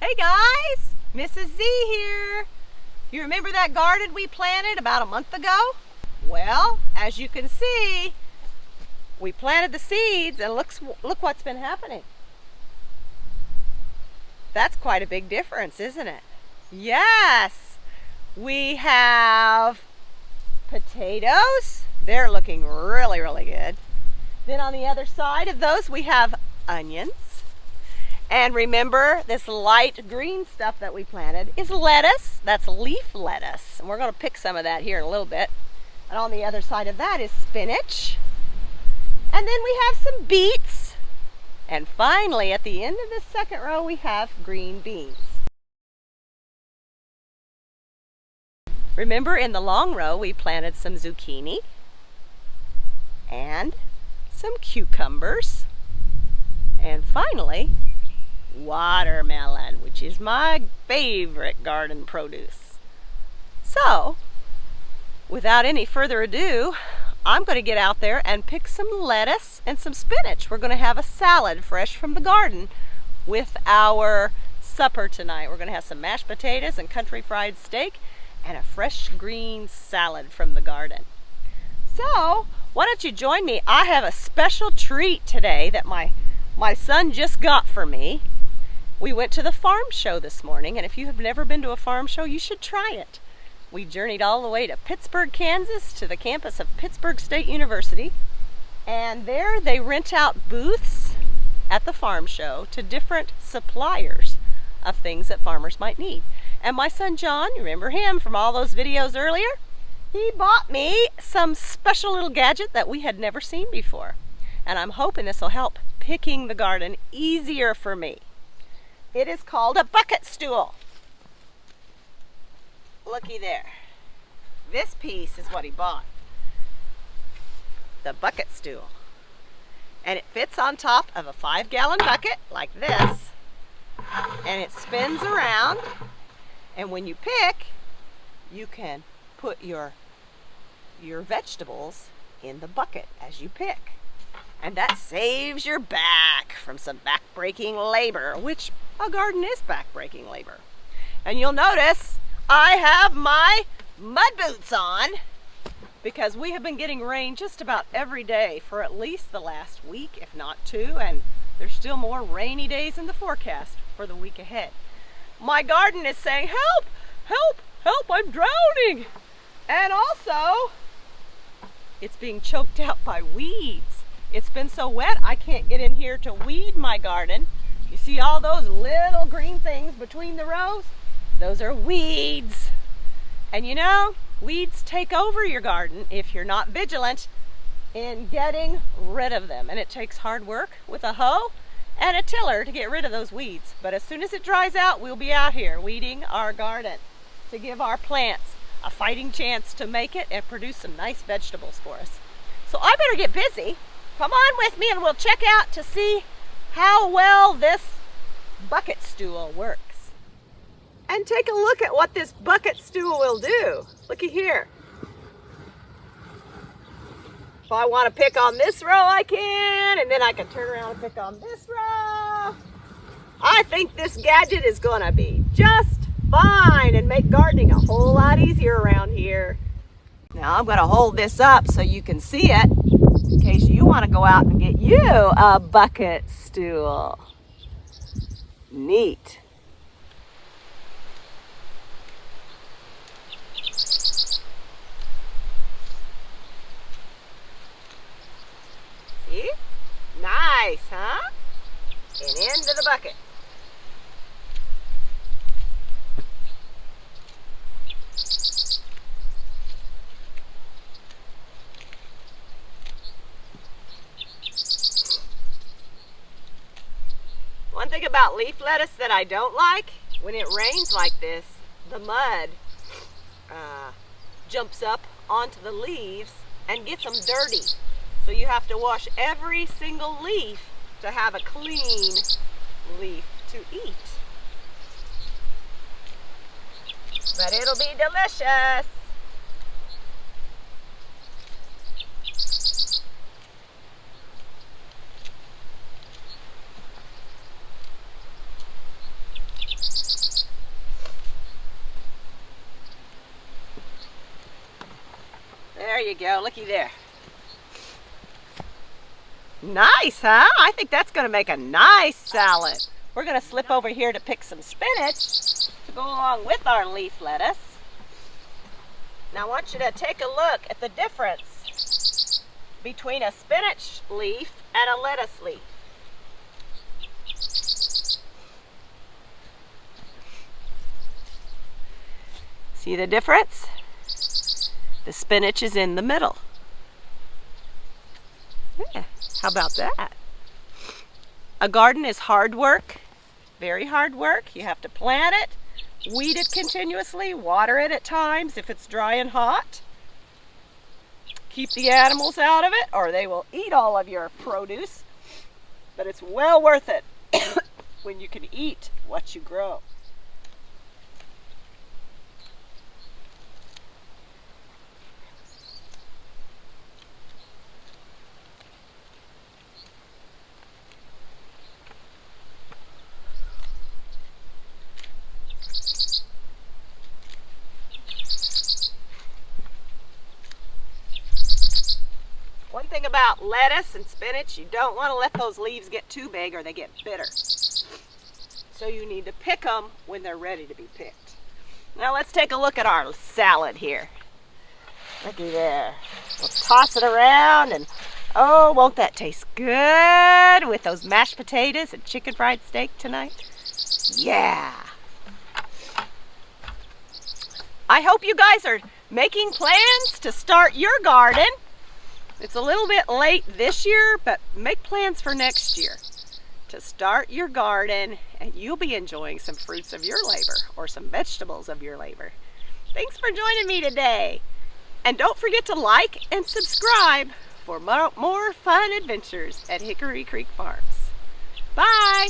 Hey guys, Mrs. Z here. You remember that garden we planted about a month ago? Well, as you can see, we planted the seeds and look what's been happening. That's quite a big difference, isn't it? Yes, we have potatoes. They're looking really, really good. Then on the other side of those, we have onions. And remember, this light green stuff that we planted is lettuce. That's leaf lettuce. And we're going to pick some of that here in a little bit. And on the other side of that is spinach. And then we have some beets. And finally, at the end of the second row, we have green beans. Remember, in the long row, we planted some zucchini and some cucumbers. And finally, watermelon, which is my favorite garden produce. So, without any further ado, I'm going to get out there and pick some lettuce and some spinach. We're going to have a salad fresh from the garden with our supper tonight. We're going to have some mashed potatoes and country fried steak and a fresh green salad from the garden. So, why don't you join me? I have a special treat today that my son just got for me. We went to the farm show this morning, and if you have never been to a farm show, you should try it. We journeyed all the way to Pittsburgh, Kansas, to the campus of Pittsburgh State University, and there they rent out booths at the farm show to different suppliers of things that farmers might need. And my son John, you remember him from all those videos earlier? He bought me some special little gadget that we had never seen before, and I'm hoping this will help picking the garden easier for me. It is called a bucket stool. Looky there. This piece is what he bought. The bucket stool. And it fits on top of a 5-gallon bucket like this. And it spins around. And when you pick, you can put your vegetables in the bucket as you pick. And that saves your back from some back-breaking labor, which a garden is back-breaking labor. And you'll notice I have my mud boots on because we have been getting rain just about every day for at least the last week, if not 2, and there's still more rainy days in the forecast for the week ahead. My garden is saying, help, help, help, I'm drowning. And also, it's being choked out by weeds. It's been so wet, I can't get in here to weed my garden. You see all those little green things between the rows? Those are weeds. And you know, weeds take over your garden if you're not vigilant in getting rid of them. And it takes hard work with a hoe and a tiller to get rid of those weeds. But as soon as it dries out, we'll be out here weeding our garden to give our plants a fighting chance to make it and produce some nice vegetables for us. So I better get busy. Come on with me and we'll check out to see how well this bucket stool works. And take a look at what this bucket stool will do. Looky here. If I want to pick on this row, I can, and then I can turn around and pick on this row. I think this gadget is going to be just fine and make gardening a whole lot easier around here. Now I'm going to hold this up so you can see it, in case you want to go out and get you a bucket stool. Neat. See? Nice, huh? And into the bucket. One thing about leaf lettuce that I don't like, when it rains like this, the mud jumps up onto the leaves and gets them dirty. So you have to wash every single leaf to have a clean leaf to eat. But it'll be delicious. There you go, looky there. Nice, huh? I think that's gonna make a nice salad. We're gonna slip over here to pick some spinach to go along with our leaf lettuce. Now I want you to take a look at the difference between a spinach leaf and a lettuce leaf. See the difference? The spinach is in the middle. Yeah, how about that? A garden is hard work, very hard work. You have to plant it, weed it continuously, water it at times if it's dry and hot. Keep the animals out of it or they will eat all of your produce. But it's well worth it when you can eat what you grow. One thing about lettuce and spinach, you don't want to let those leaves get too big or they get bitter. So you need to pick them when they're ready to be picked. Now let's take a look at our salad here. Looky there. We'll toss it around and oh, won't that taste good with those mashed potatoes and chicken fried steak tonight? Yeah. I hope you guys are making plans to start your garden. It's a little bit late this year, but make plans for next year to start your garden and you'll be enjoying some fruits of your labor or some vegetables of your labor. Thanks for joining me today. And don't forget to like and subscribe for more fun adventures at Hickory Creek Farms. Bye!